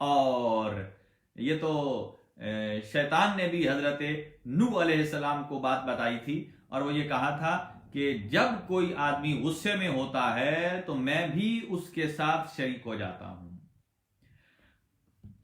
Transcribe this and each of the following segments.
اور یہ تو شیطان نے بھی حضرت نوح علیہ السلام کو بات بتائی تھی، اور وہ یہ کہا تھا کہ جب کوئی آدمی غصے میں ہوتا ہے تو میں بھی اس کے ساتھ شریک ہو جاتا ہوں،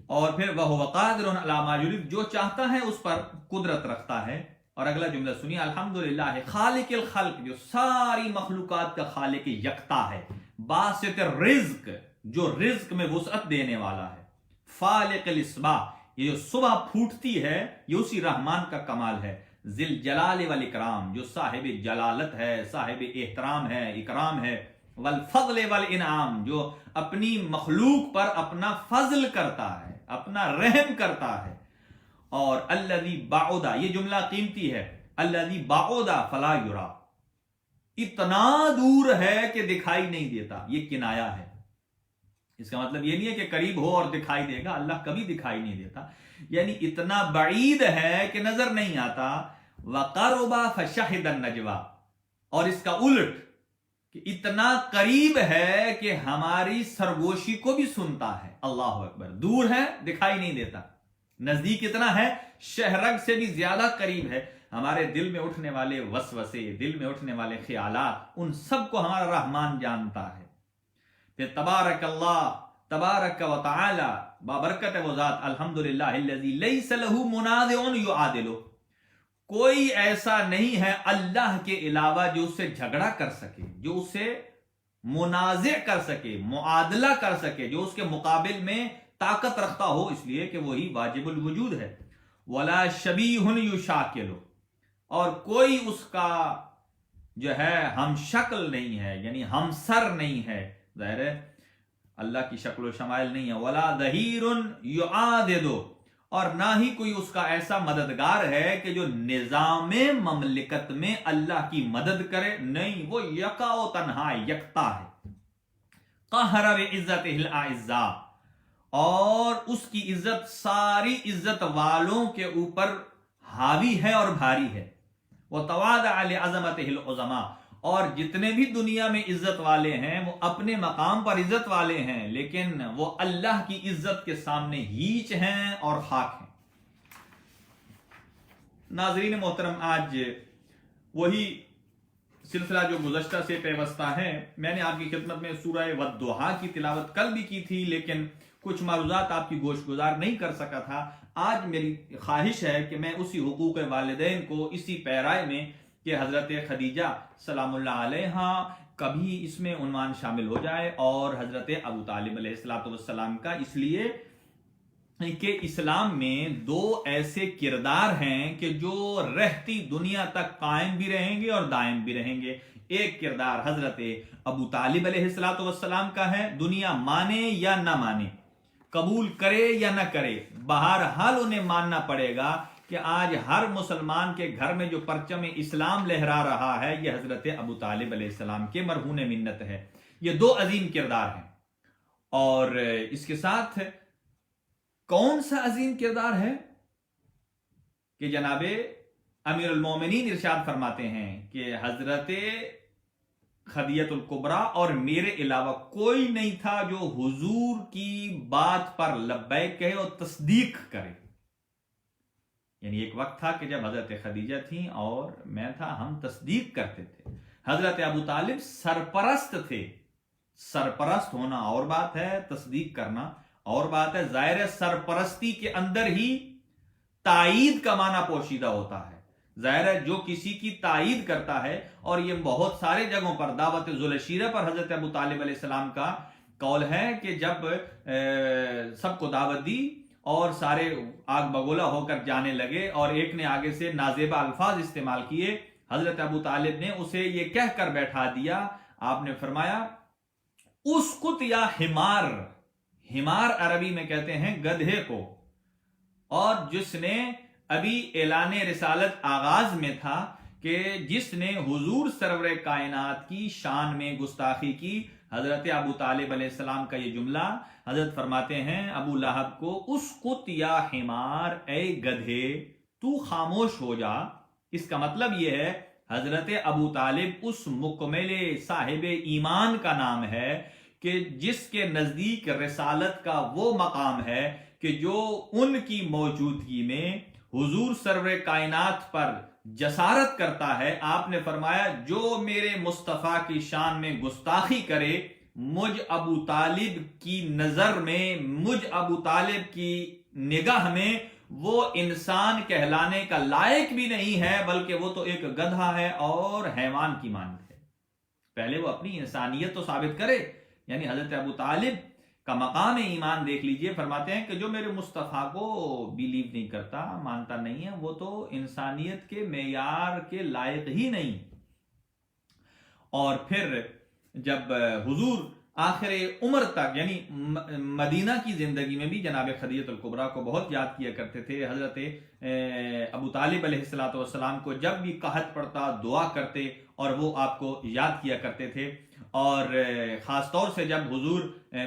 اور پھر وہ قادر علی ما یرید، جو چاہتا ہے اس پر قدرت رکھتا ہے۔ اور اگلا جملہ سنیے، الحمدللہ خالق الخلق، جو ساری مخلوقات کا خالق یکتا ہے، باسط الرزق، جو رزق میں وسعت دینے والا ہے، فالق الاصباح، یہ جو صبح پھوٹتی ہے یہ اسی رحمان کا کمال ہے، ذل جلال والاکرام، جو صاحب جلالت ہے، صاحب احترام ہے، اکرام ہے، والفضل والانعام، جو اپنی مخلوق پر اپنا فضل کرتا ہے، اپنا رحم کرتا ہے، اور الذی بعد، یہ جملہ قیمتی ہے، الذی بعد فلا یرا، اتنا دور ہے کہ دکھائی نہیں دیتا، یہ کنایا ہے، اس کا مطلب یہ نہیں ہے کہ قریب ہو اور دکھائی دے گا، اللہ کبھی دکھائی نہیں دیتا، یعنی اتنا بعید ہے کہ نظر نہیں آتا، وقرب فشہد النجوا، اور اس کا الٹ کہ اتنا قریب ہے کہ ہماری سرگوشی کو بھی سنتا ہے، اللہ اکبر، دور ہے دکھائی نہیں دیتا، نزدیک اتنا ہے شہرگ سے بھی زیادہ قریب ہے، ہمارے دل میں اٹھنے والے وسوسے، دل میں اٹھنے والے خیالات، ان سب کو ہمارا رحمان جانتا ہے۔ پھر تبارک اللہ، تبارک و تعالی، بابرکت وہ ذات، الحمدللہ الذی لیس لہ منازع یعادلہ، کوئی ایسا نہیں ہے اللہ کے علاوہ جو اس سے جھگڑا کر سکے، جو اس سے منازع کر سکے، معادلہ کر سکے، جو اس کے مقابل میں طاقت رکھتا ہو، اس لیے کہ وہی واجب الوجود ہے، ولا شبیہ یشاکل، اور کوئی اس کا جو ہے ہم شکل نہیں ہے، یعنی ہم سر نہیں ہے، ظاہر ہے اللہ کی شکل و شمائل نہیں ہے، ولا ظہیر یعاضد، اور نہ ہی کوئی اس کا ایسا مددگار ہے کہ جو نظام مملکت میں اللہ کی مدد کرے، نہیں، وہ یکا و تنہا یکتا ہے، قہر بعزتہ الاعزاء، اور اس کی عزت ساری عزت والوں کے اوپر حاوی ہے اور بھاری ہے، وتواضع لعظمتہ العظماء، اور جتنے بھی دنیا میں عزت والے ہیں وہ اپنے مقام پر عزت والے ہیں، لیکن وہ اللہ کی عزت کے سامنے ہیچ ہیں اور خاک ہیں۔ ناظرین محترم، آج وہی سلسلہ جو گزشتہ سے پیوستہ ہے، میں نے آپ کی خدمت میں سورہ والضحیٰ کی تلاوت کل بھی کی تھی، لیکن کچھ معروضات آپ کی گوش گزار نہیں کر سکا تھا۔ آج میری خواہش ہے کہ میں اسی حقوق والدین کو اسی پیرائے میں کہ حضرت خدیجہ سلام اللہ علیہا کبھی اس میں عنوان شامل ہو جائے، اور حضرت ابو طالب علیہ السلام کا، اس لیے کہ اسلام میں دو ایسے کردار ہیں کہ جو رہتی دنیا تک قائم بھی رہیں گے اور دائم بھی رہیں گے۔ ایک کردار حضرت ابو طالب علیہ السلام کا ہے، دنیا مانے یا نہ مانے، قبول کرے یا نہ کرے، بہرحال انہیں ماننا پڑے گا کہ آج ہر مسلمان کے گھر میں جو پرچم اسلام لہرا رہا ہے یہ حضرت ابو طالب علیہ السلام کے مرہون منت ہے۔ یہ دو عظیم کردار ہیں، اور اس کے ساتھ کون سا عظیم کردار ہے کہ جناب امیر المومنین ارشاد فرماتے ہیں کہ حضرت خدیجہ الکبریٰ اور میرے علاوہ کوئی نہیں تھا جو حضور کی بات پر لبیک کہے اور تصدیق کرے، یعنی ایک وقت تھا کہ جب حضرت خدیجہ تھیں اور میں تھا، ہم تصدیق کرتے تھے۔ حضرت ابو طالب سرپرست تھے، سرپرست ہونا اور بات ہے، تصدیق کرنا اور بات ہے۔ ظاہر سرپرستی کے اندر ہی تائید کا معنی پوشیدہ ہوتا ہے، ظاہر ہے جو کسی کی تائید کرتا ہے، اور یہ بہت سارے جگہوں پر دعوت ذوالشیرہ پر حضرت ابو طالب علیہ السلام کا قول ہے کہ جب سب کو دعوت دی اور سارے آگ بگولا ہو کر جانے لگے، اور ایک نے آگے سے نازیبہ الفاظ استعمال کیے، حضرت ابو طالب نے اسے یہ کہہ کر بیٹھا دیا، آپ نے فرمایا اسکت یا حمار، حمار عربی میں کہتے ہیں گدھے کو، اور جس نے ابھی اعلان رسالت آغاز میں تھا کہ جس نے حضور سرور کائنات کی شان میں گستاخی کی، حضرت ابو طالب علیہ السلام کا یہ جملہ حضرت فرماتے ہیں ابو لہب کو، اسکت یا حمار، اے گدھے تو خاموش ہو جا۔ اس کا مطلب یہ ہے حضرت ابو طالب اس مکمل صاحب ایمان کا نام ہے کہ جس کے نزدیک رسالت کا وہ مقام ہے کہ جو ان کی موجودگی میں حضور سرور کائنات پر جسارت کرتا ہے، آپ نے فرمایا جو میرے مصطفیٰ کی شان میں گستاخی کرے، مجھ ابو طالب کی نظر میں، مجھ ابو طالب کی نگاہ میں وہ انسان کہلانے کا لائق بھی نہیں ہے، بلکہ وہ تو ایک گدھا ہے اور حیوان کی مانند ہے۔ پہلے وہ اپنی انسانیت تو ثابت کرے، یعنی حضرت ابو طالب کا مقام ایمان دیکھ لیجئے، فرماتے ہیں کہ جو میرے مصطفیٰ کو بیلیو نہیں کرتا، مانتا نہیں ہے، وہ تو انسانیت کے معیار کے لائق ہی نہیں۔ اور پھر جب حضور آخر عمر تک، یعنی مدینہ کی زندگی میں بھی جناب خدیجہ الکبریٰ کو بہت یاد کیا کرتے تھے، حضرت ابو طالب علیہ السلام کو جب بھی قحط پڑتا دعا کرتے اور وہ آپ کو یاد کیا کرتے تھے۔ اور خاص طور سے جب حضور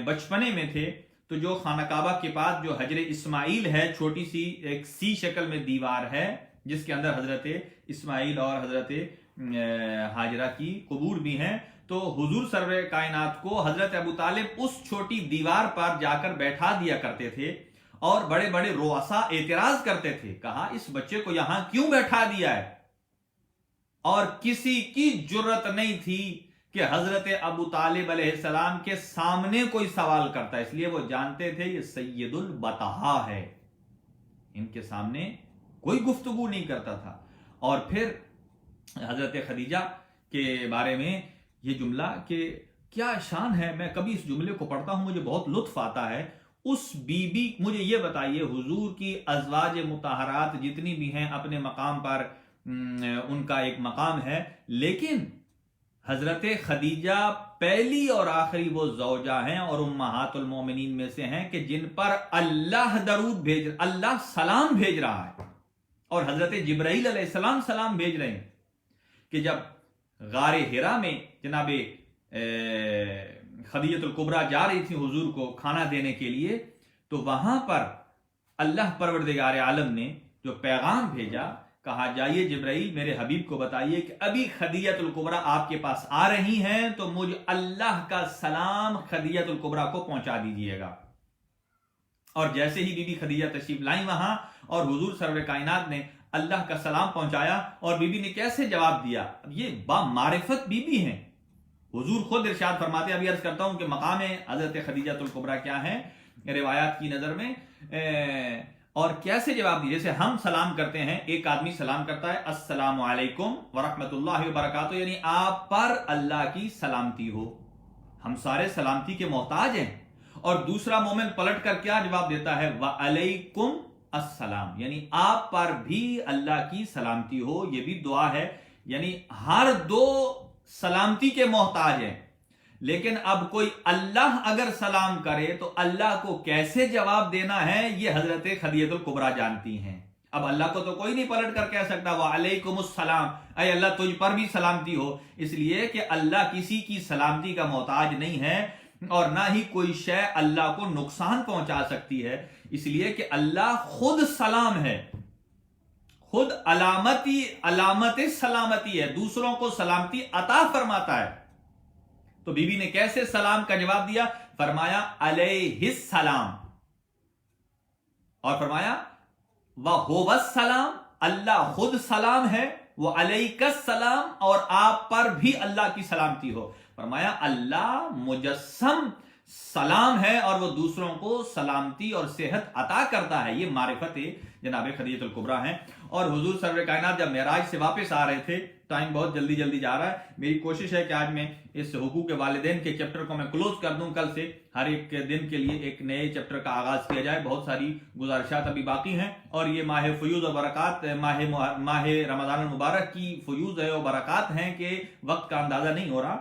بچپنے میں تھے تو جو خانہ کعبہ کے پاس جو حجر اسماعیل ہے، چھوٹی سی ایک سی شکل میں دیوار ہے جس کے اندر حضرت اسماعیل اور حضرت ہاجرہ کی قبور بھی ہیں، تو حضور سرور کائنات کو حضرت ابو طالب اس چھوٹی دیوار پر جا کر بیٹھا دیا کرتے تھے، اور بڑے بڑے رؤساء اعتراض کرتے تھے، کہا اس بچے کو یہاں کیوں بیٹھا دیا ہے؟ اور کسی کی جرت نہیں تھی کہ حضرت ابو طالب علیہ السلام کے سامنے کوئی سوال کرتا، اس لیے وہ جانتے تھے یہ سید البطحاء ہے، ان کے سامنے کوئی گفتگو نہیں کرتا تھا۔ اور پھر حضرت خدیجہ کے بارے میں یہ جملہ کہ کیا شان ہے، میں کبھی اس جملے کو پڑھتا ہوں مجھے بہت لطف آتا ہے۔ اس بی بی، مجھے یہ بتائیے، حضور کی ازواج مطہرات جتنی بھی ہیں اپنے مقام پر ان کا ایک مقام ہے، لیکن حضرت خدیجہ پہلی اور آخری وہ زوجہ ہیں اور امہات المومنین میں سے ہیں کہ جن پر اللہ درود اللہ سلام بھیج رہا ہے، اور حضرت جبرائیل علیہ السلام سلام بھیج رہے ہیں کہ جب غار حرا میں جناب خدیجہ الکبریٰ جا رہی تھی حضور کو کھانا دینے کے لیے، تو وہاں پر اللہ پروردگار عالم نے جو پیغام بھیجا، کہا جائیے جبرائیل میرے حبیب کو بتائیے کہ ابھی خدیجہ الکبریٰ آپ کے پاس آ رہی ہیں، تو مجھ اللہ کا سلام خدیجہ الکبریٰ کو پہنچا دیجئے گا۔ اور جیسے ہی بی بی خدیجہ تشریف لائیں وہاں اور حضور سرور کائنات نے اللہ کا سلام پہنچایا، اور بی بی نے کیسے جواب دیا؟ یہ با معرفت بی بی ہیں، حضور خود ارشاد فرماتے، ابھی عرض کرتا ہوں کہ مقام حضرت خدیجہ الکبریٰ کیا ہے روایات کی نظر میں، اور کیسے جواب دی؟ جیسے ہم سلام کرتے ہیں، ایک آدمی سلام کرتا ہے السلام علیکم ورحمۃ اللہ وبرکاتہ، یعنی آپ پر اللہ کی سلامتی ہو، ہم سارے سلامتی کے محتاج ہیں۔ اور دوسرا مومن پلٹ کر کیا جواب دیتا ہے؟ وعلیکم السلام، یعنی آپ پر بھی اللہ کی سلامتی ہو، یہ بھی دعا ہے، یعنی ہر دو سلامتی کے محتاج ہیں۔ لیکن اب کوئی اللہ اگر سلام کرے تو اللہ کو کیسے جواب دینا ہے یہ حضرت خدیجہ الکبریٰ جانتی ہیں۔ اب اللہ کو تو کوئی نہیں پلٹ کر کہہ سکتا وعلیکم السلام، اے اللہ تجھ پر بھی سلامتی ہو، اس لیے کہ اللہ کسی کی سلامتی کا محتاج نہیں ہے، اور نہ ہی کوئی شے اللہ کو نقصان پہنچا سکتی ہے، اس لیے کہ اللہ خود سلام ہے، خود علامت سلامتی ہے، دوسروں کو سلامتی عطا فرماتا ہے۔ تو بی بی نے کیسے سلام کا جواب دیا؟ فرمایا علیہ السلام، اور فرمایا وَهُوَ السلام، اللہ خود سلام ہے، وَعَلَيْكَ السلام، اور آپ پر بھی اللہ کی سلامتی ہو۔ فرمایا اللہ مجسم سلام ہے اور وہ دوسروں کو سلامتی اور صحت عطا کرتا ہے، یہ معرفت جناب خدیجہ الکبریٰ ہیں۔ اور حضور سرور کائنات جب معراج سے واپس آ رہے تھے، ٹائم بہت جلدی جلدی جا رہا ہے، میری کوشش ہے کہ آج میں اس حقوق والدین کے چیپٹر کو میں کلوز کر دوں، کل سے ہر ایک دن کے لیے ایک نئے چیپٹر کا آغاز کیا جائے، بہت ساری گزارشات ابھی باقی ہیں، اور یہ ماہ فیوز و برکات، ماہ رمضان المبارک کی فیوز ہے اور برکات ہیں کہ وقت کا اندازہ نہیں ہو رہا۔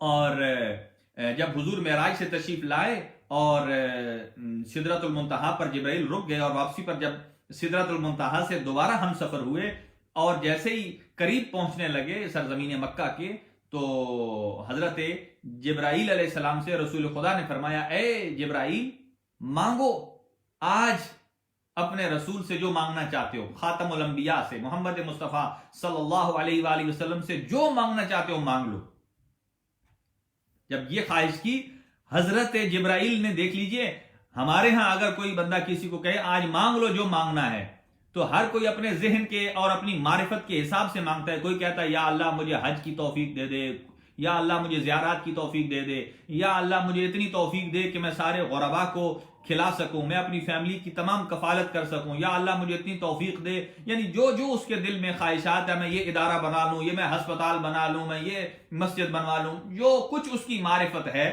اور جب حضور معراج سے تشریف لائے اور سدرۃ المنتہا پر جبرائیل رک گئے، اور واپسی پر جب سدرۃ المنتہا سے دوبارہ ہم سفر ہوئے اور جیسے ہی قریب پہنچنے لگے سرزمین مکہ کے، تو حضرت جبرائیل علیہ السلام سے رسول خدا نے فرمایا اے جبرائیل مانگو آج اپنے رسول سے جو مانگنا چاہتے ہو، خاتم الانبیاء سے، محمد مصطفیٰ صلی اللہ علیہ وآلہ وسلم سے جو مانگنا چاہتے ہو مانگ لو۔ جب یہ خواہش کی، حضرت جبرائیل نے، دیکھ لیجئے ہمارے ہاں اگر کوئی بندہ کسی کو کہے آج مانگ لو جو مانگنا ہے، تو ہر کوئی اپنے ذہن کے اور اپنی معرفت کے حساب سے مانگتا ہے. کوئی کہتا ہے یا اللہ مجھے حج کی توفیق دے دے، یا اللہ مجھے زیارات کی توفیق دے دے، یا اللہ مجھے اتنی توفیق دے کہ میں سارے غربا کو کھلا سکوں، میں اپنی فیملی کی تمام کفالت کر سکوں، یا اللہ مجھے اتنی توفیق دے. یعنی جو جو اس کے دل میں خواہشات ہے، میں یہ ادارہ بنا لوں، یہ میں ہسپتال بنا لوں، میں یہ مسجد بنوا لوں، جو کچھ اس کی معرفت ہے.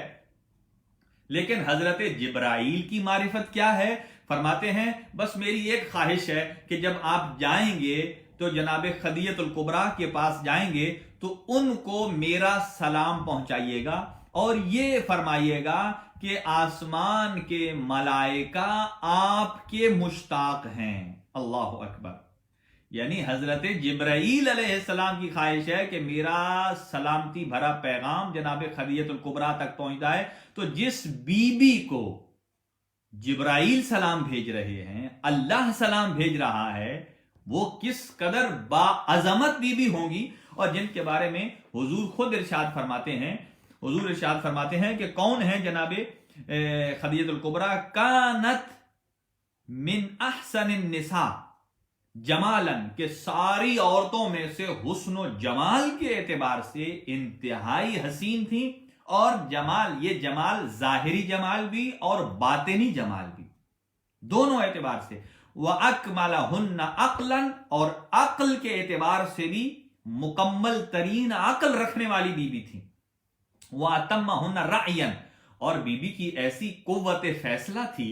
لیکن حضرت جبرائیل کی معرفت کیا ہے؟ فرماتے ہیں بس میری ایک خواہش ہے کہ جب آپ جائیں گے تو جناب خدیجہ الکبریٰ کے پاس جائیں گے تو ان کو میرا سلام پہنچائیے گا، اور یہ فرمائیے گا کہ آسمان کے ملائکہ آپ کے مشتاق ہیں. اللہ اکبر. یعنی حضرت جبرائیل علیہ السلام کی خواہش ہے کہ میرا سلامتی بھرا پیغام جناب خدیجہ الکبریٰ تک پہنچ جائے. تو جس بی بی کو جبرائیل سلام بھیج رہے ہیں، اللہ سلام بھیج رہا ہے، وہ کس قدر باعظمت بی بی ہوں گی، اور جن کے بارے میں حضور خود ارشاد فرماتے ہیں. حضور ارشاد فرماتے ہیں کہ کون ہیں جناب خدیجہ الکبریٰ؟ کانت من احسن النساء جمالا، کہ ساری عورتوں میں سے حسن و جمال کے اعتبار سے انتہائی حسین تھیں، اور جمال، یہ جمال ظاہری جمال بھی اور باطنی جمال بھی، دونوں اعتبار سے. وَأَكْمَلَهُنَّ عَقْلًا، اور عقل کے اعتبار سے بھی مکمل ترین عقل رکھنے والی بی بی تھی. وَأَتَمَّهُنَّ رَعْيًا، اور بی بی کی ایسی قوت فیصلہ تھی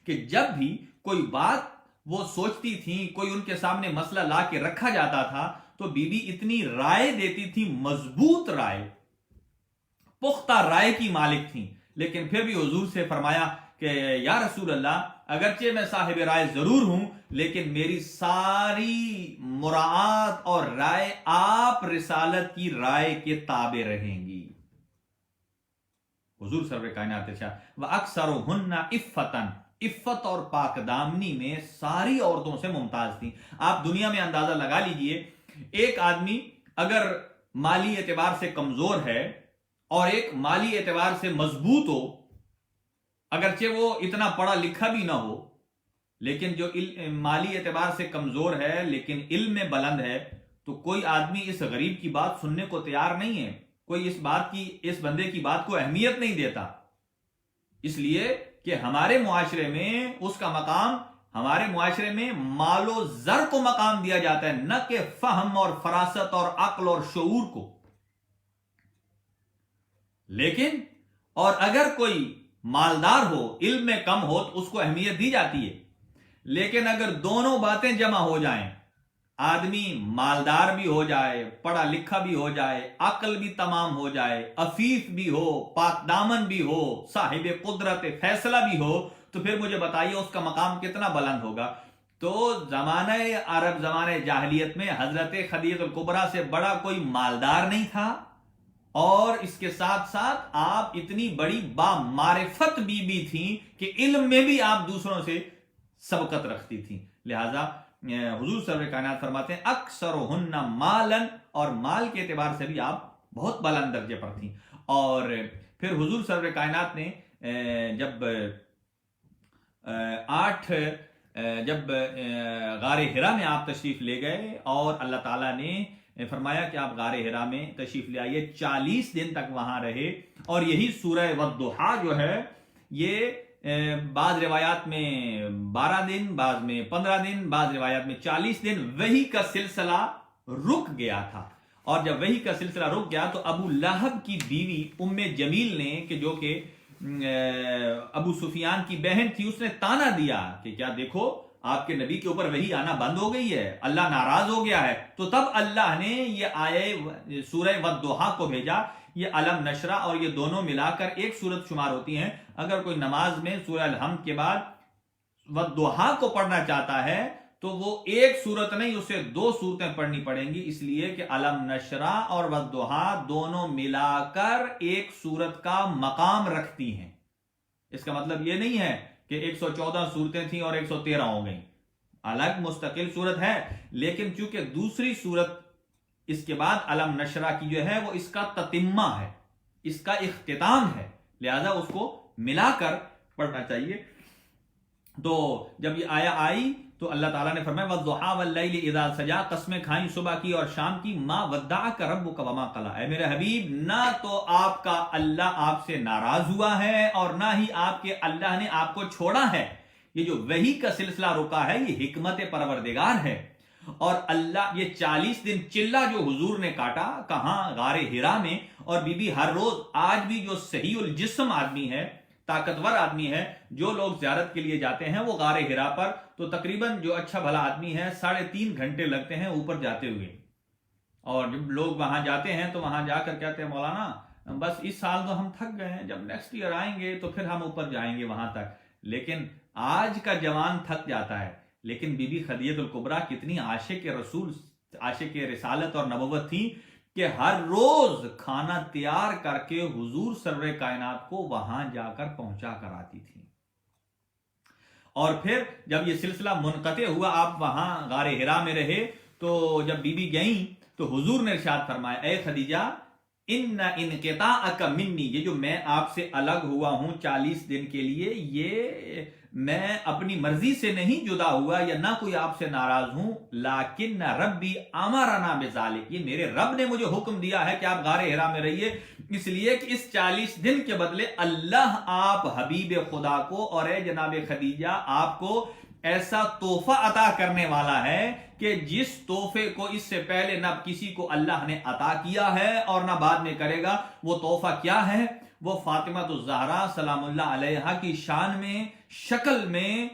کہ جب بھی کوئی بات وہ سوچتی تھی، کوئی ان کے سامنے مسئلہ لا کے رکھا جاتا تھا، تو بی بی اتنی رائے دیتی تھی، مضبوط رائے، پختہ رائے کی مالک تھیں. لیکن پھر بھی حضور سے فرمایا کہ یا رسول اللہ، اگرچہ میں صاحب رائے ضرور ہوں، لیکن میری ساری مراعات اور رائے آپ رسالت کی رائے کے تابع رہیں گی. حضور سرور کائنات ارشاد وَأَكْثَرُهُنَّ عِفَّةً، عفت اور پاک دامنی میں ساری عورتوں سے ممتاز تھیں. آپ دنیا میں اندازہ لگا لیجئے، ایک آدمی اگر مالی اعتبار سے کمزور ہے اور ایک مالی اعتبار سے مضبوط ہو، اگرچہ وہ اتنا پڑھا لکھا بھی نہ ہو، لیکن جو مالی اعتبار سے کمزور ہے لیکن علم میں بلند ہے، تو کوئی آدمی اس غریب کی بات سننے کو تیار نہیں ہے، کوئی اس بندے کی بات کو اہمیت نہیں دیتا. اس لیے کہ ہمارے معاشرے میں اس کا مقام، ہمارے معاشرے میں مال و زر کو مقام دیا جاتا ہے، نہ کہ فہم اور فراست اور عقل اور شعور کو. لیکن اور اگر کوئی مالدار ہو، علم میں کم ہو، تو اس کو اہمیت دی جاتی ہے. لیکن اگر دونوں باتیں جمع ہو جائیں، آدمی مالدار بھی ہو جائے، پڑھا لکھا بھی ہو جائے، عقل بھی تمام ہو جائے، عفیف بھی ہو، پاک دامن بھی ہو، صاحب قدرت فیصلہ بھی ہو، تو پھر مجھے بتائیے اس کا مقام کتنا بلند ہوگا. تو زمانہ عرب، زمانہ جاہلیت میں حضرت خدیجہ الکبریٰ سے بڑا کوئی مالدار نہیں تھا، اور اس کے ساتھ ساتھ آپ اتنی بڑی بامعرفت بی بی تھیں کہ علم میں بھی آپ دوسروں سے سبقت رکھتی تھیں. لہذا حضور سرور کائنات فرماتے ہیں اکثرہن مالاً، اور مال کے اعتبار سے بھی آپ بہت بلند درجے پر تھیں. اور پھر حضور سرور کائنات نے جب غار حرا میں آپ تشریف لے گئے، اور اللہ تعالیٰ نے فرمایا کہ آپ غار حرا میں تشریف لے آئیے، 40 دن تک وہاں رہے. اور یہی سورہ والضحیٰ جو ہے، یہ بعض روایات میں 12 دن، بعض میں 15 دن، بعض روایات میں 40 دن وحی کا سلسلہ رک گیا تھا. اور جب وحی کا سلسلہ رک گیا تو ابو لہب کی بیوی ام جمیل نے، کہ جو کہ ابو سفیان کی بہن تھی، اس نے تانا دیا کہ کیا دیکھو آپ کے نبی کے اوپر وحی آنا بند ہو گئی ہے، اللہ ناراض ہو گیا ہے. تو تب اللہ نے یہ آیے سورہ والضحیٰ کو بھیجا. یہ علم نشرہ اور یہ دونوں ملا کر ایک سورت شمار ہوتی ہیں. اگر کوئی نماز میں سورہ الحمد کے بعد والضحیٰ کو پڑھنا چاہتا ہے تو وہ ایک سورت نہیں، اسے 2 سورتیں پڑھنی پڑیں گی، اس لیے کہ علم نشرہ اور والضحیٰ دونوں ملا کر ایک سورت کا مقام رکھتی ہیں. اس کا مطلب یہ نہیں ہے کہ 114 صورتیں تھیں اور 113 ہو گئیں، الگ مستقل صورت ہے. لیکن چونکہ دوسری صورت اس کے بعد علم نشرہ کی جو ہے وہ اس کا تتمہ ہے، اس کا اختتام ہے، لہذا اس کو ملا کر پڑھنا چاہیے۔ تو جب یہ آیا آئی تو اللہ تعالیٰ نے فرمایا وَالضُّحَىٰ وَاللَّيْلِ إِذَا سَجَىٰ، قسمیں کھائیں صبح کی اور شام کی، مَا وَدَّعَكَ رَبُّكَ وَمَا قَلَىٰ، اے میرے حبیب نہ تو آپ کا اللہ آپ سے ناراض ہوا ہے اور نہ ہی آپ کے اللہ نے آپ کو چھوڑا ہے۔ یہ جو وحی کا سلسلہ رکا ہے یہ حکمت پروردگار ہے۔ اور اللہ یہ 40 دن چلہ جو حضور نے کاٹا کہاں؟ غار حرا میں، اور بی بی ہر روز، آج بھی جو صحیح الجسم آدمی ہے، طاقتور آدمی ہے، جو لوگ زیارت کے لیے جاتے ہیں وہ غار حرا پر تو تقریباً جو اچھا بھلا آدمی ہے 3.5 گھنٹے لگتے ہیں اوپر جاتے ہوئے۔ اور جب لوگ وہاں جاتے ہیں تو وہاں جا کر کہتے ہیں مولانا بس اس سال تو ہم تھک گئے ہیں، جب نیکسٹ ایئر آئیں گے تو پھر ہم اوپر جائیں گے وہاں تک۔ لیکن آج کا جوان تھک جاتا ہے، لیکن بی بی خدیجہ الکبریٰ کتنی عاشق رسول، عاشق رسالت اور نبوت تھی کہ ہر روز کھانا تیار کر کے حضور سرور کائنات کو وہاں جا کر پہنچا کر آتی تھی۔ اور پھر جب یہ سلسلہ منقطع ہوا، آپ وہاں غار حرا میں رہے، تو جب بی بی گئیں تو حضور نے ارشاد فرمایا اے خدیجہ ان انقطاعک منی، یہ جو میں آپ سے الگ ہوا ہوں 40 دن کے لیے، یہ میں اپنی مرضی سے نہیں جدا ہوا یا نہ کوئی آپ سے ناراض ہوں، لیکن ربی امرنا بذالک، یہ میرے رب نے مجھے حکم دیا ہے کہ آپ غار حرا میں رہیے، اس لیے کہ اس 40 دن کے بدلے اللہ آپ حبیب خدا کو اور اے جناب خدیجہ آپ کو ایسا تحفہ عطا کرنے والا ہے کہ جس تحفے کو اس سے پہلے نہ کسی کو اللہ نے عطا کیا ہے اور نہ بعد میں کرے گا۔ وہ تحفہ کیا ہے؟ وہ فاطمہ الزہرا سلام اللہ علیہا کی شان میں، شکل میں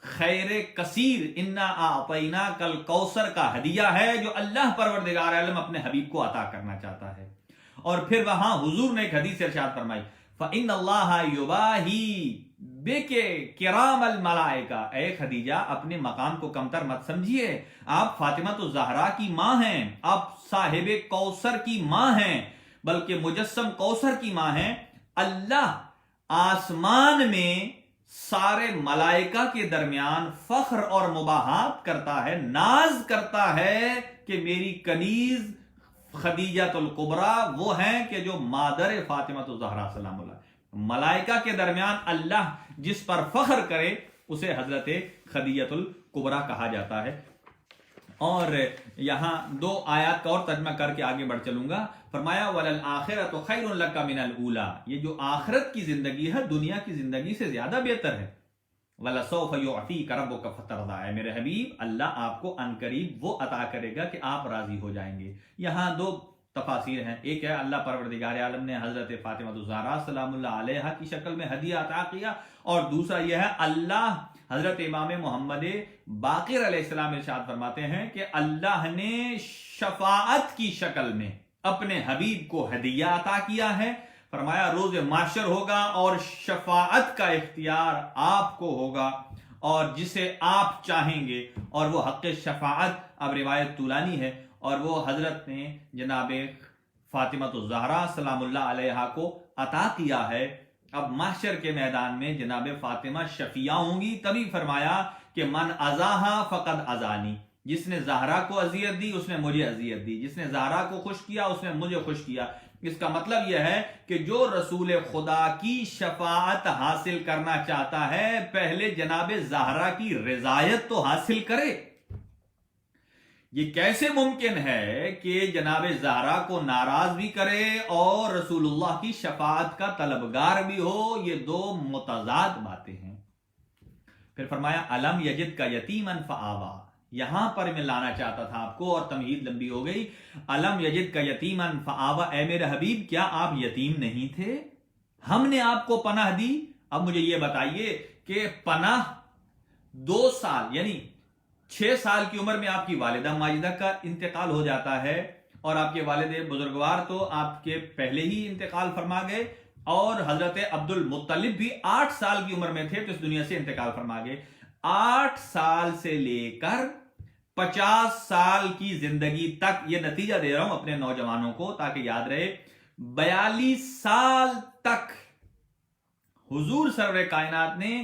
خیر کثیر انا اعطیناک الکوثر کا ہدیہ ہے جو اللہ پروردگار عالم اپنے حبیب کو عطا کرنا چاہتا ہے۔ اور پھر وہاں حضور نے ایک حدیث ارشاد فرمائی فإن اللہ یباہی بک کرام الملائکہ، اے خدیجہ اپنے مقام کو کمتر مت سمجھیے، آپ فاطمہ الزہرا کی ماں ہیں، آپ صاحب کوثر کی ماں ہیں، بلکہ مجسم کوثر کی ماں ہیں۔ اللہ آسمان میں سارے ملائکہ کے درمیان فخر اور مباحات کرتا ہے، ناز کرتا ہے کہ میری کنیز خدیجہ الکبریٰ وہ ہیں کہ جو مادر فاطمہ الزہرا سلام اللہ، ملائکہ کے درمیان اللہ جس پر فخر کرے اسے حضرت خدیجہ الکبریٰ کہا جاتا ہے۔ اور یہاں 2 آیات کا اور ترجمہ کر کے آگے بڑھ چلوں گا۔ فرمایا وَلَلْآخِرَةُ خَيْرٌ لَكَ مِنَ الْأُولَىٰ، یہ جو آخرت کی زندگی ہے دنیا کی زندگی سے زیادہ بہتر ہے۔ وَلَسَوْفَ يُعْطِيكَ رَبُّكَ فَتَرْضَىٰ، اے میرے حبیب اللہ آپ کو عنقریب وہ عطا کرے گا کہ آپ راضی ہو جائیں گے۔ یہاں 2 تفاسیر ہیں، ایک ہے اللہ پروردگار عالم نے حضرت فاطمہ الزہرا سلام اللہ علیہا کی شکل میں ہدیہ عطا کیا، اور دوسرا یہ ہے اللہ حضرت امام محمد باقر علیہ السلام ارشاد فرماتے ہیں کہ اللہ نے شفاعت کی شکل میں اپنے حبیب کو ہدیہ عطا کیا ہے۔ فرمایا روز محشر ہوگا اور شفاعت کا اختیار آپ کو ہوگا اور جسے آپ چاہیں گے، اور وہ حق شفاعت اب روایت طولانی ہے، اور وہ حضرت نے جناب فاطمہ الزہرا سلام اللہ علیہا کو عطا کیا ہے۔ اب محشر کے میدان میں جناب فاطمہ شفیع ہوں گی، تبھی فرمایا کہ من ازاہا فقد ازانی، جس نے زہرا کو اذیت دی اس نے مجھے اذیت دی، جس نے زہرا کو خوش کیا اس نے مجھے خوش کیا۔ اس کا مطلب یہ ہے کہ جو رسول خدا کی شفاعت حاصل کرنا چاہتا ہے پہلے جناب زہرا کی رضایت تو حاصل کرے۔ یہ کیسے ممکن ہے کہ جناب زہرا کو ناراض بھی کرے اور رسول اللہ کی شفاعت کا طلبگار بھی ہو؟ یہ 2 متضاد باتیں ہیں۔ پھر فرمایا الم یجد کا یتیمن فآوا، یہاں پر میں لانا چاہتا تھا آپ کو اور تمہید لمبی ہو گئی۔ الم یجد کا یتیمن فآوا، اے میرے حبیب کیا آپ یتیم نہیں تھے؟ ہم نے آپ کو پناہ دی۔ اب مجھے یہ بتائیے کہ پناہ 2 سال یعنی 6 سال کی عمر میں آپ کی والدہ ماجدہ کا انتقال ہو جاتا ہے، اور آپ کے والد بزرگوار تو آپ کے پہلے ہی انتقال فرما گئے، اور حضرت عبد المطلب بھی 8 سال کی عمر میں تھے تو اس دنیا سے انتقال فرما گئے۔ 8 سال سے لے کر 50 سال کی زندگی تک، یہ نتیجہ دے رہا ہوں اپنے نوجوانوں کو تاکہ یاد رہے، 42 سال تک حضور سرور کائنات نے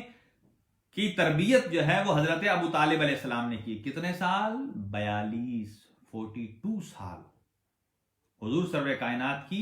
کی تربیت جو ہے وہ حضرت ابو طالب علیہ السلام نے کی۔ کتنے سال؟ 42 سال حضور سرور کائنات کی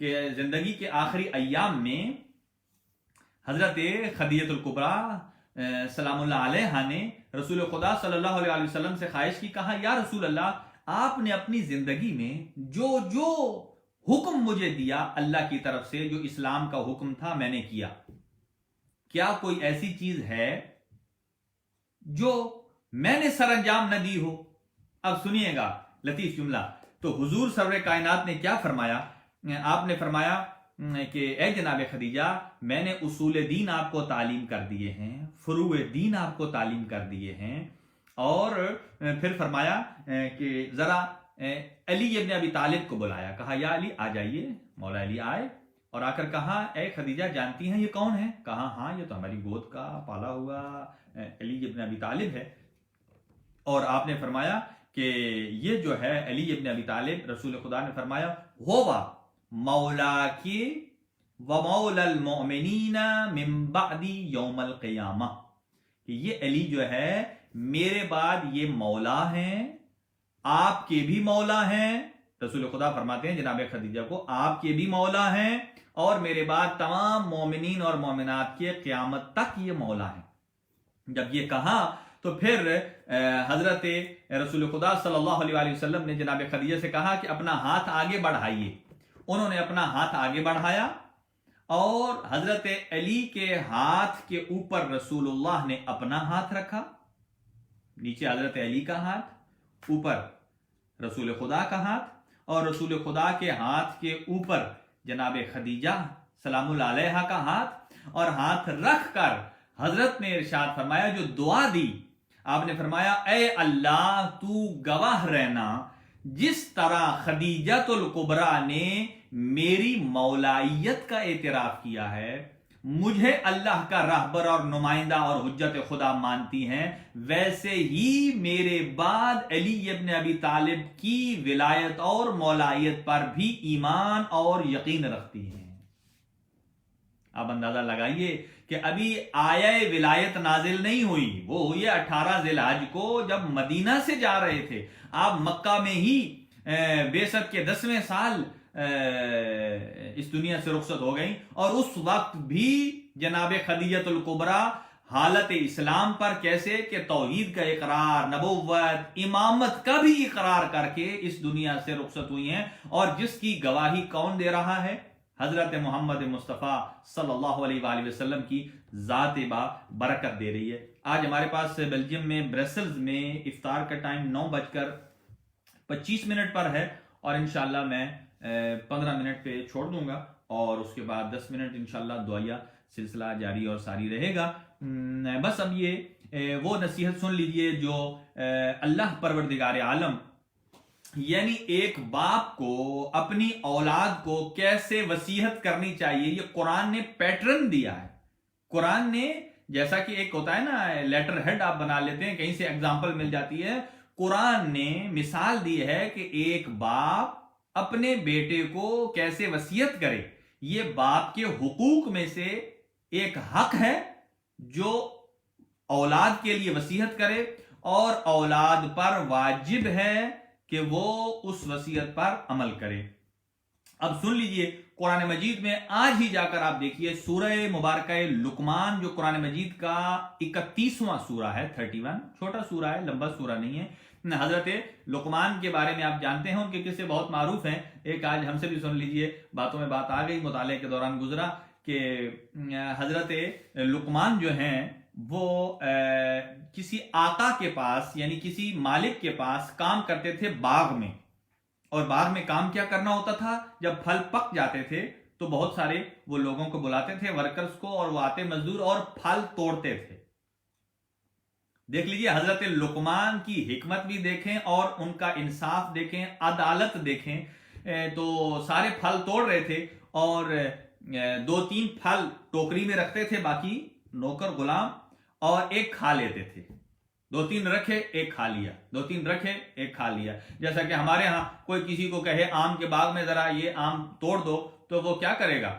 کہ زندگی کے آخری ایام میں حضرت خدیجہ الکبریٰ سلام اللہ علیہا نے رسول خدا صلی اللہ علیہ وسلم سے خواہش کی، کہا یا رسول اللہ، آپ نے اپنی زندگی میں جو جو حکم مجھے دیا اللہ کی طرف سے، جو اسلام کا حکم تھا، میں نے کیا، کیا کوئی ایسی چیز ہے جو میں نے سر انجام نہ دی ہو؟ اب سنیے گا لطیف جملہ، تو حضور سرور کائنات نے کیا فرمایا؟ آپ نے فرمایا کہ اے جناب خدیجہ، میں نے اصول دین آپ کو تعلیم کر دیے ہیں، فروع دین آپ کو تعلیم کر دیے ہیں، اور پھر فرمایا کہ ذرا علی ابن ابی طالب کو بلایا، کہا یا علی آ جائیے۔ مولا علی آئے اور آ کر کہا اے خدیجہ جانتی ہیں یہ کون ہے؟ کہا ہاں یہ تو ہماری گود کا پالا ہوا علی ابن ابی طالب ہے۔ اور آپ نے فرمایا کہ یہ جو ہے علی ابن ابی طالب، رسول خدا نے فرمایا ہوا مولا کی و مولا المؤمنین من بعد یوم القیامہ، کہ یہ علی جو ہے میرے بعد یہ مولا ہیں، آپ کے بھی مولا ہیں۔ رسول خدا فرماتے ہیں جناب خدیجہ کو، آپ کے بھی مولا ہیں اور میرے بعد تمام مومنین اور مومنات کے قیامت تک یہ مولا ہیں۔ جب یہ کہا تو پھر حضرت رسول خدا صلی اللہ علیہ وسلم نے جناب خدیجہ سے کہا کہ اپنا ہاتھ آگے بڑھائیے۔ انہوں نے اپنا ہاتھ آگے بڑھایا اور حضرت علی کے ہاتھ کے اوپر رسول اللہ نے اپنا ہاتھ رکھا، نیچے حضرت علی کا ہاتھ، اوپر رسول خدا کا ہاتھ، اور رسول خدا کے ہاتھ کے اوپر جناب خدیجہ سلام اللہ علیہا کا ہاتھ، اور ہاتھ رکھ کر حضرت نے ارشاد فرمایا، جو دعا دی، آپ نے فرمایا اے اللہ تو گواہ رہنا، جس طرح خدیجہ الکبریٰ نے میری مولائیت کا اعتراف کیا ہے، مجھے اللہ کا رہبر اور نمائندہ اور حجت خدا مانتی ہیں، ویسے ہی میرے بعد علی ابن ابی طالب کی ولایت اور مولائیت پر بھی ایمان اور یقین رکھتی ہیں۔ اب اندازہ لگائیے کہ ابھی آیہ ولایت نازل نہیں ہوئی، وہ ہوئی 18 ذی الحج کو، جب مدینہ سے جا رہے تھے۔ آپ مکہ میں ہی بعثت کے 10ویں سال اس دنیا سے رخصت ہو گئیں، اور اس وقت بھی جناب خدیجہ الکبریٰ حالت اسلام پر کیسے کہ توحید کا اقرار، نبوت، امامت کا بھی اقرار کر کے اس دنیا سے رخصت ہوئی ہیں، اور جس کی گواہی کون دے رہا ہے؟ حضرت محمد مصطفیٰ صلی اللہ علیہ وآلہ وسلم کی ذات با برکت دے رہی ہے۔ آج ہمارے پاس بیلجیم میں برسلز میں افطار کا ٹائم 9:25 پر ہے، اور انشاءاللہ میں 15 منٹ پہ چھوڑ دوں گا، اور اس کے بعد 10 منٹ انشاءاللہ دعائیہ سلسلہ جاری اور ساری رہے گا۔ بس اب یہ وہ نصیحت سن لیجئے جو اللہ پروردگار عالم یعنی ایک باپ کو اپنی اولاد کو کیسے وصیت کرنی چاہیے، یہ قرآن نے پیٹرن دیا ہے۔ قرآن نے، جیسا کہ ایک ہوتا ہے نا لیٹر ہیڈ آپ بنا لیتے ہیں، کہیں سے ایگزامپل مل جاتی ہے، قرآن نے مثال دی ہے کہ ایک باپ اپنے بیٹے کو کیسے وصیت کرے۔ یہ باپ کے حقوق میں سے ایک حق ہے جو اولاد کے لیے وصیت کرے، اور اولاد پر واجب ہے کہ وہ اس وصیت پر عمل کرے۔ اب سن لیجئے قرآن مجید میں، آج ہی جا کر آپ دیکھیے سورہ مبارکہ لقمان، جو قرآن مجید کا 31واں سورہ ہے، 31، چھوٹا سورہ ہے، لمبا سورہ نہیں ہے۔ حضرت لقمان کے بارے میں آپ جانتے ہیں، ان کے قصے بہت معروف ہیں۔ ایک آج ہم سے بھی سن لیجئے، باتوں میں بات آ گئی، مطالعے کے دوران گزرا کہ حضرت لقمان جو ہیں وہ کسی آقا کے پاس، یعنی کسی مالک کے پاس کام کرتے تھے باغ میں، اور باغ میں کام کیا کرنا ہوتا تھا، جب پھل پک جاتے تھے تو بہت سارے وہ لوگوں کو بلاتے تھے، ورکرز کو، اور وہ آتے مزدور اور پھل توڑتے تھے۔ دیکھ لیجئے حضرت لقمان کی حکمت بھی دیکھیں اور ان کا انصاف دیکھیں، عدالت دیکھیں۔ تو سارے پھل توڑ رہے تھے، اور 2-3 پھل ٹوکری میں رکھتے تھے، باقی نوکر غلام، اور ایک کھا لیتے تھے۔ 2-3 رکھے، ایک کھا لیا، 2-3 رکھے، ایک کھا لیا۔ جیسا کہ ہمارے ہاں کوئی کسی کو کہے آم کے باغ میں ذرا یہ آم توڑ دو، تو وہ کیا کرے گا؟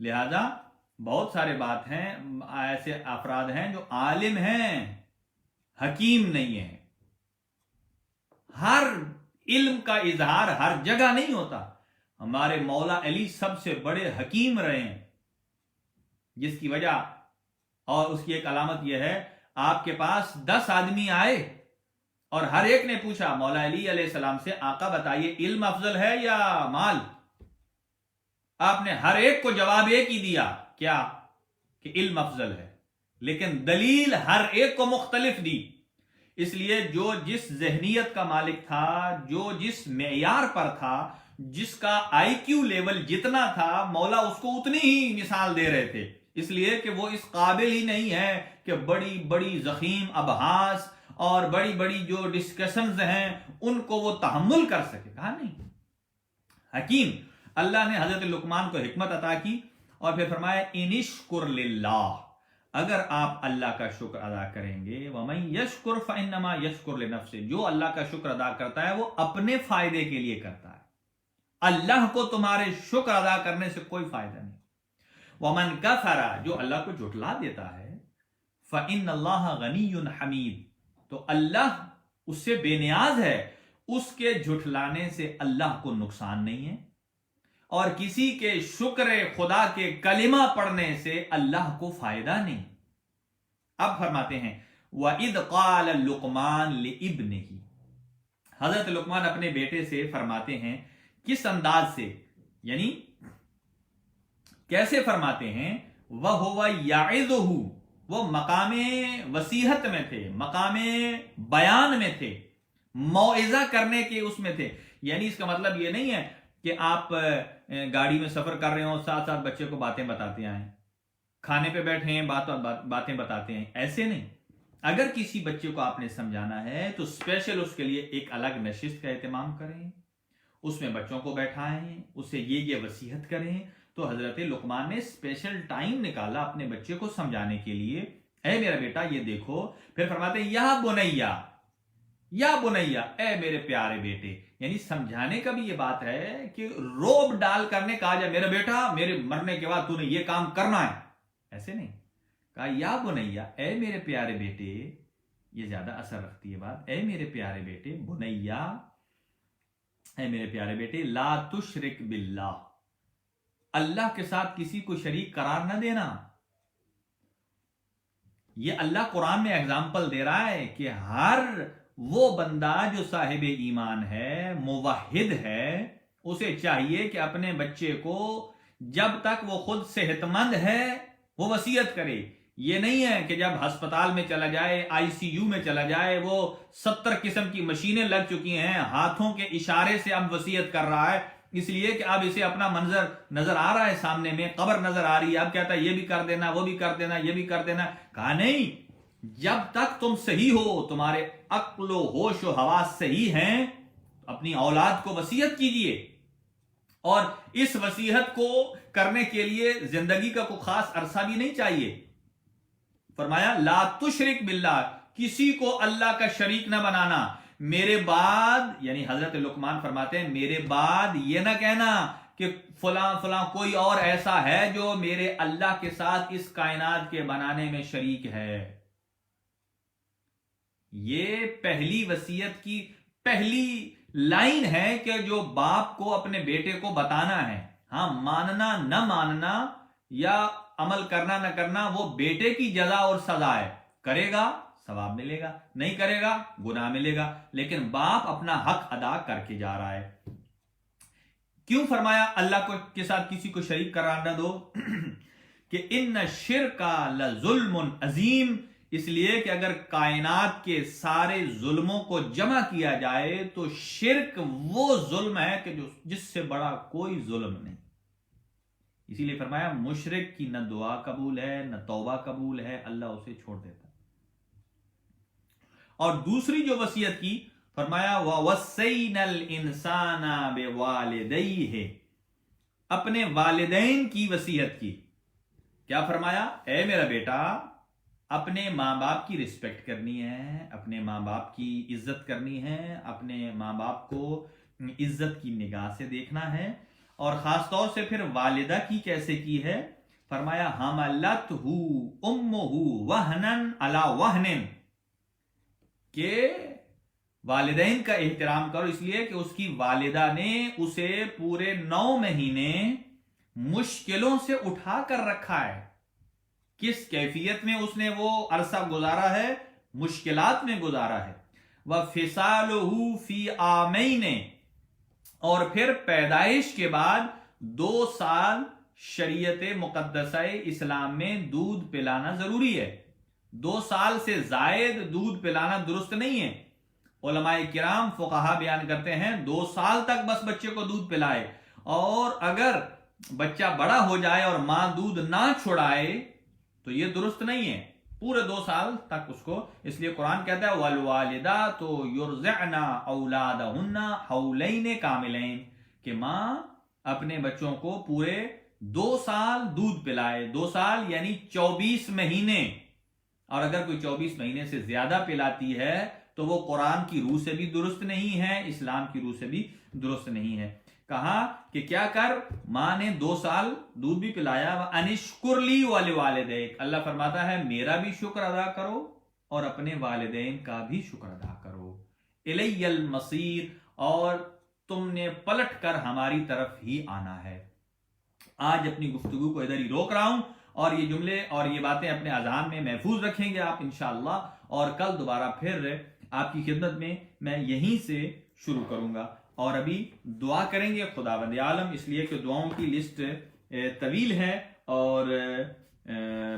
لہذا بہت سارے بات ہیں، ایسے افراد ہیں جو عالم ہیں حکیم نہیں ہیں. ہر علم کا اظہار ہر جگہ نہیں ہوتا. ہمارے مولا علی سب سے بڑے حکیم رہے ہیں، جس کی وجہ اور اس کی ایک علامت یہ ہے، آپ کے پاس 10 آدمی آئے اور ہر ایک نے پوچھا مولا علی علیہ السلام سے، آقا بتائیے علم افضل ہے یا مال؟ آپ نے ہر ایک کو جواب ایک ہی دیا، کیا؟ کہ علم افضل ہے. لیکن دلیل ہر ایک کو مختلف دی. اس لیے جو جس ذہنیت کا مالک تھا، جو جس معیار پر تھا، جس کا آئی کیو لیول جتنا تھا، مولا اس کو اتنی ہی مثال دے رہے تھے. اس لیے کہ وہ اس قابل ہی نہیں ہے کہ بڑی بڑی ضخیم ابحاث اور بڑی بڑی جو ڈسکشنز ہیں ان کو وہ تحمل کر سکے. کہا نہیں. حکیم. اللہ نے حضرت لقمان کو حکمت عطا کی اور پھر فرمایا انشکر للہ، اگر آپ اللہ کا شکر ادا کریں گے، وَمَن يَشْكُرْ فَإِنَّمَا يَشْكُرْ لِنَفْسِهِ، جو اللہ کا شکر ادا کرتا ہے وہ اپنے فائدے کے لیے کرتا ہے. اللہ کو تمہارے شکر ادا کرنے سے کوئی فائدہ نہیں. وَمَن كَفَرَ، جو اللہ کو جھٹلا دیتا ہے، فَإِنَّ اللَّهَ غَنِيٌّ حَمِيدٌ، تو اللہ اس سے بے نیاز ہے، اس کے جھٹلانے سے اللہ کو نقصان نہیں ہے، اور کسی کے شکر خدا کے کلمہ پڑھنے سے اللہ کو فائدہ نہیں. اب فرماتے ہیں وَإِذْ قَالَ لُقْمَانُ لِابْنِهِ، حضرت لقمان اپنے بیٹے سے فرماتے ہیں کس انداز سے، یعنی کیسے فرماتے ہیں؟ وَهُوَ يَعِظُهُ، وہ مقام وصیحت میں تھے، مقام بیان میں تھے، موعظہ کرنے کے اس میں تھے. یعنی اس کا مطلب یہ نہیں ہے کہ آپ گاڑی میں سفر کر رہے ہوں ساتھ ساتھ بچے کو باتیں بتاتے آئیں، کھانے پہ بیٹھے ہیں باتیں بتاتے ہیں، ایسے نہیں. اگر کسی بچے کو آپ نے سمجھانا ہے تو اسپیشل اس کے لیے ایک الگ نشست کا اہتمام کریں، اس میں بچوں کو بیٹھائیں، اسے یہ وصیحت کریں. تو حضرت لقمان نے اسپیشل ٹائم نکالا اپنے بچے کو سمجھانے کے لیے، اے میرا بیٹا یہ دیکھو. پھر فرماتے ہیں یا بنیا، اے میرے پیارے بیٹے. یعنی سمجھانے کا بھی یہ بات ہے کہ روب ڈال کرنے کہا جائے میرا بیٹا میرے مرنے کے بعد تو نے یہ کام کرنا ہے، ایسے نہیں کہا. یا بنیا، اے میرے پیارے بیٹے، یہ زیادہ اثر رکھتی ہے بات. اے میرے پیارے بیٹے، بنیا، اے میرے پیارے بیٹے، لا تشرک باللہ، اللہ کے ساتھ کسی کو شریک قرار نہ دینا. یہ اللہ قرآن میں اگزامپل دے رہا ہے کہ ہر وہ بندہ جو صاحب ایمان ہے، موحد ہے، اسے چاہیے کہ اپنے بچے کو جب تک وہ خود صحت مند ہے وہ وصیت کرے. یہ نہیں ہے کہ جب ہسپتال میں چلا جائے، آئی سی یو میں چلا جائے، وہ 70 قسم کی مشینیں لگ چکی ہیں، ہاتھوں کے اشارے سے اب وصیت کر رہا ہے، اس لیے کہ اب اسے اپنا منظر نظر آ رہا ہے، سامنے میں قبر نظر آ رہی ہے، اب کہتا ہے یہ بھی کر دینا، وہ بھی کر دینا، یہ بھی کر دینا. کہا نہیں، جب تک تم صحیح ہو، تمہارے عقل و ہوش و حواس صحیح ہیں، اپنی اولاد کو وصیت کیجئے. اور اس وصیت کو کرنے کے لیے زندگی کا کوئی خاص عرصہ بھی نہیں چاہیے. فرمایا لا تشرک باللہ، کسی کو اللہ کا شریک نہ بنانا. میرے بعد، یعنی حضرت لقمان فرماتے ہیں میرے بعد یہ نہ کہنا کہ فلاں فلاں کوئی اور ایسا ہے جو میرے اللہ کے ساتھ اس کائنات کے بنانے میں شریک ہے. یہ پہلی وصیت کی پہلی لائن ہے کہ جو باپ کو اپنے بیٹے کو بتانا ہے. ہاں، ماننا نہ ماننا یا عمل کرنا نہ کرنا وہ بیٹے کی جزا اور سزا ہے. کرے گا ثواب ملے گا، نہیں کرے گا گناہ ملے گا. لیکن باپ اپنا حق ادا کر کے جا رہا ہے. کیوں فرمایا اللہ کے ساتھ کسی کو شریک قرار نہ دو؟ کہ ان الشرک لظلم عظیم، اس لیے کہ اگر کائنات کے سارے ظلموں کو جمع کیا جائے تو شرک وہ ظلم ہے کہ جس سے بڑا کوئی ظلم نہیں. اسی لیے فرمایا مشرک کی نہ دعا قبول ہے نہ توبہ قبول ہے، اللہ اسے چھوڑ دیتا. اور دوسری جو وصیت کی، فرمایا وَوَصَّيْنَا الْإِنسَانَ بِوَالِدَيْهِ، اپنے والدین کی وصیت کی. کیا فرمایا؟ اے میرا بیٹا، اپنے ماں باپ کی رسپیکٹ کرنی ہے، اپنے ماں باپ کی عزت کرنی ہے، اپنے ماں باپ کو عزت کی نگاہ سے دیکھنا ہے. اور خاص طور سے پھر والدہ کی کیسے کی ہے؟ فرمایا حملتہ امہ وہنن علی وہن، کہ والدین کا احترام کرو، اس لیے کہ اس کی والدہ نے اسے پورے 9 مہینے مشکلوں سے اٹھا کر رکھا ہے۔ کس کیفیت میں اس نے وہ عرصہ گزارا ہے؟ مشکلات میں گزارا ہے۔ وَفِصَالُهُ فِي عَامَيْنِ، اور پھر پیدائش کے بعد 2 سال شریعت مقدسہ اسلام میں دودھ پلانا ضروری ہے۔ 2 سال سے زائد دودھ پلانا درست نہیں ہے۔ علماء کرام فقہا بیان کرتے ہیں 2 سال تک بس بچے کو دودھ پلائے، اور اگر بچہ بڑا ہو جائے اور ماں دودھ نہ چھڑائے تو یہ درست نہیں ہے، پورے 2 سال تک اس کو۔ اس لیے قرآن کہتا ہے وَالْوَالِدَاتُ يُرْضِعْنَ أَوْلَادَهُنَّ حَوْلَيْنِ كَامِلَيْنِ، کہ ماں اپنے بچوں کو پورے 2 سال دودھ پلائے۔ 2 سال یعنی 24 مہینے، اور اگر کوئی 24 مہینے سے زیادہ پلاتی ہے تو وہ قرآن کی روح سے بھی درست نہیں ہے، اسلام کی روح سے بھی درست نہیں ہے۔ کہا کہ کیا کر، ماں نے 2 سال دودھ بھی پلایا، وَأَنِشْكُرْ لِي وَلِوَالِدَيْكَ، اللہ فرماتا ہے میرا بھی شکر ادا کرو اور اپنے والدین کا بھی شکر ادا کرو۔ اِلَيَّ الْمَصِيرُ، اور تم نے پلٹ کر ہماری طرف ہی آنا ہے۔ آج اپنی گفتگو کو ادھر ہی روک رہا ہوں، اور یہ جملے اور یہ باتیں اپنے اذہان میں محفوظ رکھیں گے آپ انشاءاللہ، اور کل دوبارہ پھر آپ کی خدمت میں یہیں سے شروع کروں گا۔ اور ابھی دعا کریں گے خداوند عالم، اس لیے کہ دعاؤں کی لسٹ طویل ہے، اور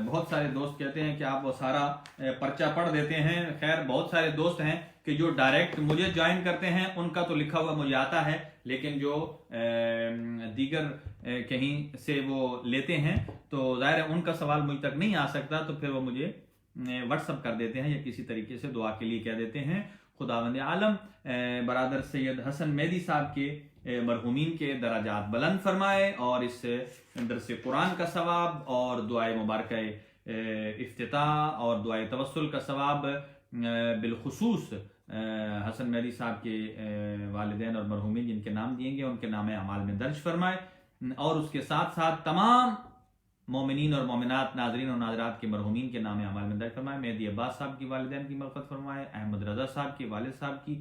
بہت سارے دوست کہتے ہیں کہ آپ وہ سارا پرچہ پڑھ دیتے ہیں۔ خیر، بہت سارے دوست ہیں کہ جو ڈائریکٹ مجھے جوائن کرتے ہیں، ان کا تو لکھا ہوا مجھے آتا ہے، لیکن جو دیگر کہیں سے وہ لیتے ہیں تو ظاہر ہے ان کا سوال مجھ تک نہیں آ سکتا، تو پھر وہ مجھے واٹس اپ کر دیتے ہیں یا کسی طریقے سے دعا کے لیے کہہ دیتے ہیں۔ خداوند عالم برادر سید حسن مہدی صاحب کے مرحومین کے درجات بلند فرمائے، اور اس درس قرآن کا ثواب اور دعائے مبارکہ افتتاح اور دعائے توسل کا ثواب بالخصوص حسن مہدی صاحب کے والدین اور مرحومین جن کے نام دیے گے ان کے نام اعمال میں درج فرمائے، اور اس کے ساتھ ساتھ تمام مومنین اور مومنات، ناظرین اور ناظرات کے مرحومین کے نام اعمال میں درج فرمائے۔ مہدی عباس صاحب کی والدین کی مغفرت فرمائے، احمد رضا صاحب کے والد صاحب کی،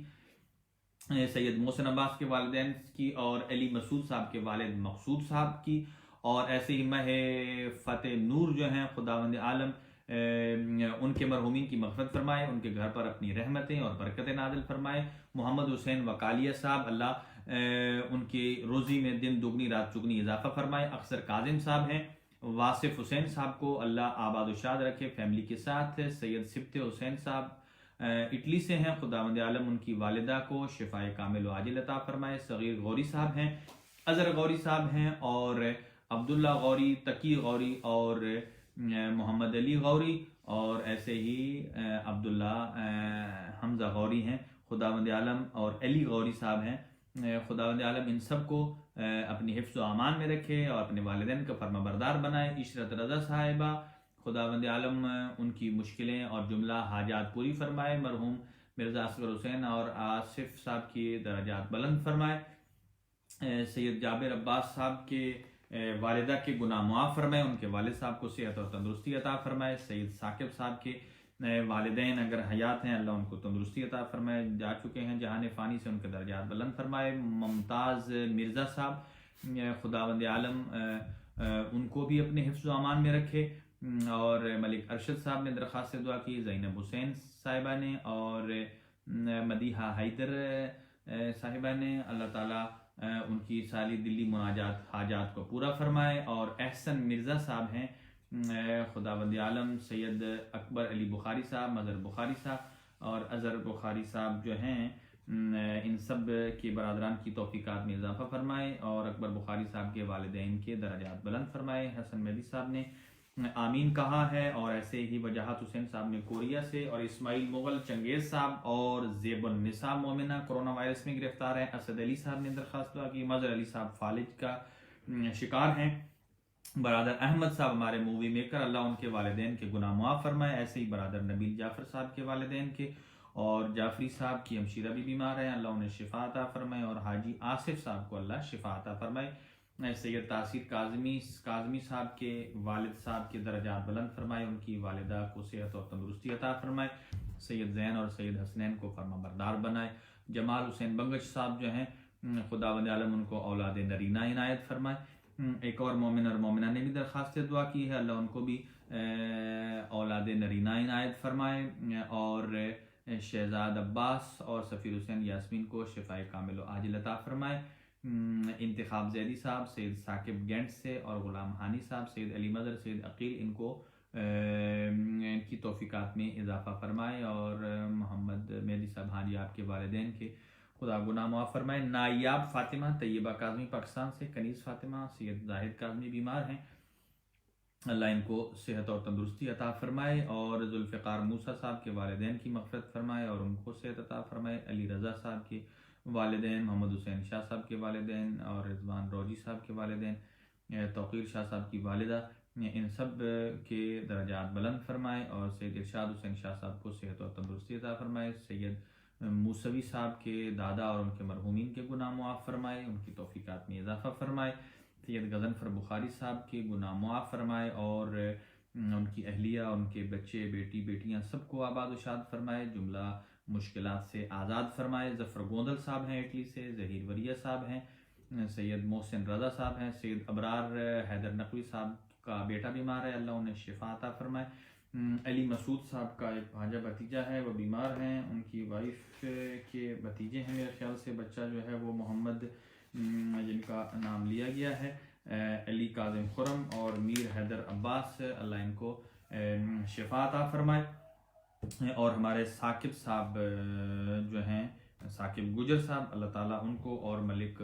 سید محسن عباس کے والدین کی، اور علی مسعود صاحب کے والد مقصود صاحب کی، اور ایسے ہی مہ فتح نور جو ہیں خداوند عالم ان کے مرحومین کی مغفرت فرمائے، ان کے گھر پر اپنی رحمتیں اور برکتیں نازل فرمائے۔ محمد حسین وکالیہ صاحب، اللہ ان کی روزی میں دن دگنی رات چگنی اضافہ فرمائے۔ اکثر کاظم صاحب ہیں، واصف حسین صاحب کو اللہ آباد و شاد رکھے فیملی کے ساتھ۔ سید سبت حسین صاحب اٹلی سے ہیں، خداوند عالم ان کی والدہ کو شفائے کامل و عاجل عطا فرمائے۔ صغیر غوری صاحب ہیں، اظہر غوری صاحب ہیں، اور عبداللہ غوری، تقی غوری، اور محمد علی غوری، اور ایسے ہی عبداللہ حمزہ غوری ہیں خداوند عالم، اور علی غوری صاحب ہیں۔ خداوند عالم ان سب کو اپنی حفظ و امان میں رکھے اور اپنے والدین کا فرما بردار بنائے۔ عشرت رضا صاحبہ، خداوند عالم ان کی مشکلیں اور جملہ حاجات پوری فرمائے۔ مرحوم مرزا اصغر حسین اور آصف صاحب کی درجات بلند فرمائے۔ سید جابر عباس صاحب کے والدہ کے گناہ معاف فرمائے، ان کے والد صاحب کو صحت اور تندرستی عطا فرمائے۔ سید ثاقب صاحب کے والدین اگر حیات ہیں اللہ ان کو تندرستی عطا فرمائے، جا چکے ہیں جہان فانی سے، ان کے درجات بلند فرمائے۔ ممتاز مرزا صاحب، خداوند عالم ان کو بھی اپنے حفظ و امان میں رکھے، اور ملک ارشد صاحب نے درخواست دعا کی، زینب حسین صاحبہ نے، اور مدیحہ حیدر صاحبہ نے، اللہ تعالیٰ ان کی ساری دلی مناجات حاجات کو پورا فرمائے۔ اور احسن مرزا صاحب ہیں، خداوند عالم سید اکبر علی بخاری صاحب، مظہر بخاری صاحب اور اظہر بخاری صاحب جو ہیں ان سب کے برادران کی توفیقات میں اضافہ فرمائے، اور اکبر بخاری صاحب کے والدین کے درجات بلند فرمائے۔ حسن مہدی صاحب نے آمین کہا ہے، اور ایسے ہی وجاہت حسین صاحب نے کوریا سے، اور اسماعیل مغل چنگیز صاحب اور زیب النساء مومنہ کورونا وائرس میں گرفتار ہیں۔ اسد علی صاحب نے درخواست دعا کی۔ مظہر علی صاحب فالج کا شکار ہیں۔ برادر احمد صاحب ہمارے مووی میکر، اللہ ان کے والدین کے گناہ معاف فرمائے۔ ایسے ہی برادر نبیل جعفر صاحب کے والدین کے، اور جعفری صاحب کی ہمشیرہ بھی بیمار ہیں، اللہ انہیں شفا عطا فرمائے، اور حاجی آصف صاحب کو اللہ شفا عطا فرمائے۔ سید تاثیر کاظمی صاحب کے والد صاحب کے درجات بلند فرمائے، ان کی والدہ کو صحت اور تندرستی عطا فرمائے، سید زین اور سید حسنین کو فرما بردار بنائے، جمال حسین بنگش صاحب جو ہیں خداوند عالم ان کو اولاد نرینہ عنایت فرمائے۔ ایک اور مومن اور مومنہ نے بھی درخواست دعا کی ہے، اللہ ان کو بھی اولاد نرینہ عنایت فرمائے، اور شہزاد عباس اور سفیر حسین یاسمین کو شفائے کامل و عاجل عطا فرمائے۔ انتخاب زیدی صاحب سید ثاقب گینٹ سے، اور غلام ہانی صاحب سید علی مظہر سید عقیل، ان کو ان کی توفیقات میں اضافہ فرمائے، اور محمد مہدی صاحب ہانی آپ کے والدین کے خدا گناہ معاف فرمائے۔ نایاب فاطمہ طیبہ کاظمی پاکستان سے، کنیز فاطمہ سید زاہد کاظمی بیمار ہیں، اللہ ان کو صحت اور تندرستی عطا فرمائے، اور ذوالفقار موسیٰ صاحب کے والدین کی مغفرت فرمائے اور ان کو صحت عطا فرمائے۔ علی رضا صاحب کے والدین، محمد حسین شاہ صاحب کے والدین، اور رضوان روجی صاحب کے والدین، توقیر شاہ صاحب کی والدہ، ان سب کے درجات بلند فرمائے، اور سید ارشاد حسین شاہ صاحب کو صحت اور تندرستی عطا فرمائے۔ سید موسوی صاحب کے دادا اور ان کے مرحومین کے گناہ معاف فرمائے، ان کی توفیقات میں اضافہ فرمائے۔ سید غضنفر بخاری صاحب کے گناہ معاف فرمائے، اور ان کی اہلیہ، ان کے بچے بیٹی بیٹیاں سب کو آباد و شاد فرمائے، جملہ مشکلات سے آزاد فرمائے۔ ظفر گوندل صاحب ہیں اٹلی سے، ظہیر وریہ صاحب ہیں، سید محسن رضا صاحب ہیں، سید ابرار حیدر نقوی صاحب کا بیٹا بیمار ہے، اللہ انہیں شفا عطا فرمائے۔ علی مسعود صاحب کا ایک بھانجا بھتیجا ہے، وہ بیمار ہیں، ان کی وائف کے بھتیجے ہیں میرے خیال سے، بچہ جو ہے وہ محمد جن کا نام لیا گیا ہے، علی کاظم خرم اور میر حیدر عباس، اللہ ان کو شفا عطا فرمائے۔ اور ہمارے ثاقب صاحب جو ہیں، ثاقب گجر صاحب، اللہ تعالیٰ ان کو اور ملک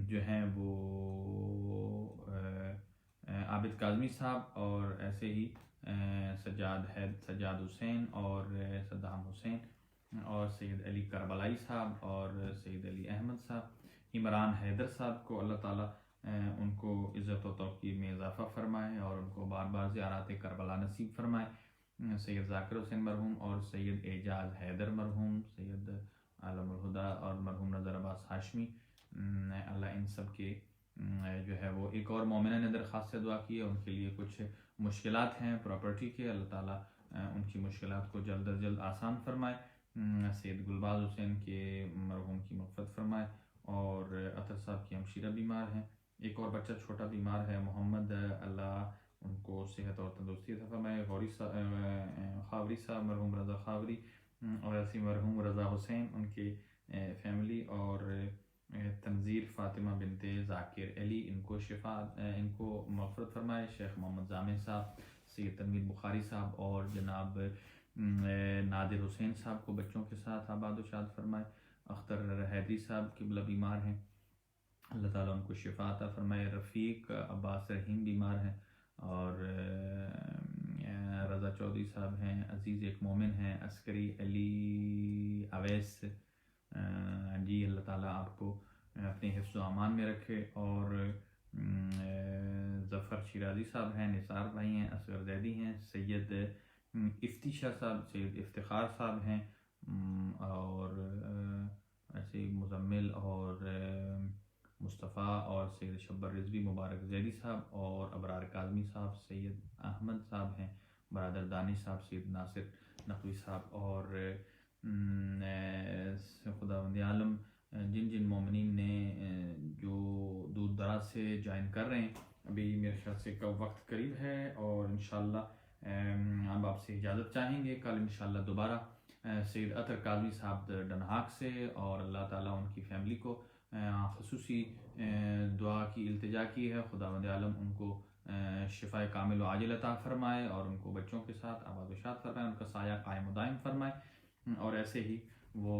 جو ہیں وہ عابد کاظمی صاحب، اور ایسے ہی سجاد حسین اور صدام حسین، اور سید علی کربلائی صاحب اور سید علی احمد صاحب، عمران حیدر صاحب کو اللہ تعالیٰ ان کو عزت و توقیر میں اضافہ فرمائے، اور ان کو بار بار زیارات کربلا نصیب فرمائے۔ سید ذاکر حسین مرحوم اور سید اعجاز حیدر مرحوم، سید عالم الہدا اور مرحوم نظر عباس ہاشمی، اللہ ان سب کے جو ہے وہ، ایک اور مومنہ نے درخواست سے دعا کی ہے، ان کے لیے کچھ مشکلات ہیں پراپرٹی کے، اللہ تعالیٰ ان کی مشکلات کو جلد از جلد آسان فرمائے۔ سید گلباز حسین کے مرحوم کی مغفرت فرمائے، اور اطہر صاحب کی ہمشیرہ بیمار ہیں، ایک اور بچہ چھوٹا بیمار ہے محمد، اللہ ان کو صحت اور تندرستی عطا فرمائے۔ خاوری صاحب مرحوم رضا خاوری، اور ایسی مرحوم رضا حسین ان کے فیملی، اور تنظیر فاطمہ بنت ذاکر علی، ان کو شفا، ان کو مغفرت فرمائے۔ شیخ محمد جامع صاحب، سید تنویر بخاری صاحب اور جناب نادر حسین صاحب کو بچوں کے ساتھ آباد و شاد فرمائے۔ اختر حیدری صاحب قبلہ بیمار ہیں، اللہ تعالیٰ ان کو شفا عطا فرمائے۔ رفیق عباس رحیم بیمار ہیں، اور رضا چودھری صاحب ہیں، عزیز ایک مومن ہیں، عسکری علی اویس جی، اللہ تعالیٰ آپ کو اپنے حفظ و امان میں رکھے۔ اور ظفر شیرازی صاحب ہیں، نثار بھائی ہیں، اصغر زیدی ہیں، سید افتیشہ صاحب، سید افتخار صاحب ہیں، اور ایسے مزمل اور مصطفیٰ، اور سید شبر رضوی مبارک زیدی صاحب، اور ابرار کاظمی صاحب، سید احمد صاحب ہیں، برادر دانش صاحب، سید ناصر نقوی صاحب، اور خداوند عالم جن جن مومنین نے جو دور دراز سے جوائن کر رہے ہیں، ابھی میرے خیال سے وقت قریب ہے، اور انشاءاللہ ہم آپ سے اجازت چاہیں گے، کل انشاءاللہ دوبارہ سید اطہر کاظمی صاحب ڈنہاک سے، اور اللہ تعالیٰ ان کی فیملی کو خصوصی دعا کی التجا کی ہے، خداوند عالم ان کو شفائے کامل و عاجل عطا فرمائے، اور ان کو بچوں کے ساتھ آباد و شاد فرمائے، ان کا سایہ قائم و دائم فرمائے، اور ایسے ہی وہ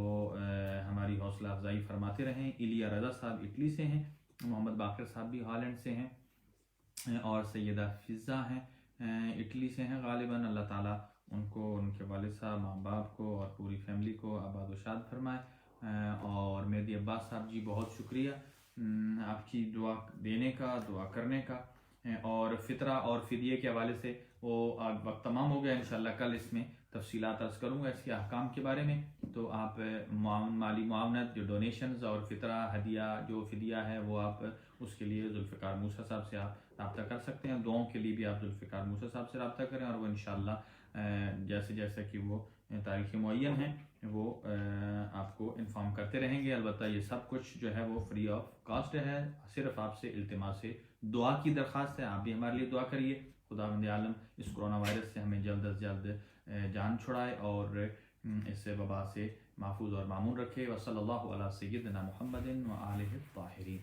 ہماری حوصلہ افزائی فرماتے رہیں۔ ایلیا رضا صاحب اٹلی سے ہیں، محمد باقر صاحب بھی ہالینڈ سے ہیں، اور سیدہ فضہ ہیں اٹلی سے ہیں غالباً، اللہ تعالیٰ ان کو، ان کے والد صاحب، ماں باپ کو اور پوری فیملی کو آباد و شاد فرمائے۔ اور مہدی عباس صاحب جی، بہت شکریہ آپ کی دعا دینے کا، دعا کرنے کا، اور فطرہ اور فدیے کے حوالے سے وہ وقت تمام ہو گیا، انشاءاللہ کل اس میں تفصیلات عرض کروں گا اس کے احکام کے بارے میں، تو آپ مالی معاونت، جو ڈونیشنز اور فطرہ ہدیہ جو فدیہ ہے وہ آپ اس کے لیے ذوالفقار موسیٰ صاحب سے آپ رابطہ کر سکتے ہیں. دعاؤں کے لیے بھی آپ ذوالفقار موسیٰ صاحب سے رابطہ کریں، اور وہ انشاءاللہ جیسے جیسے کہ وہ تاریخ معین ہیں وہ آپ کو انفارم کرتے رہیں گے. البتہ یہ سب کچھ جو ہے وہ فری آف کاسٹ ہے، صرف آپ سے التماس دعا کی درخواست ہے. آپ بھی ہمارے لیے دعا کریے خداوند عالم اس کرونا وائرس سے ہمیں جلد از جلد جان چھڑائے اور اس وبا سے محفوظ اور معمون رکھے. وصلی اللہ علی سیدنا محمد و آلہ الطاہرین.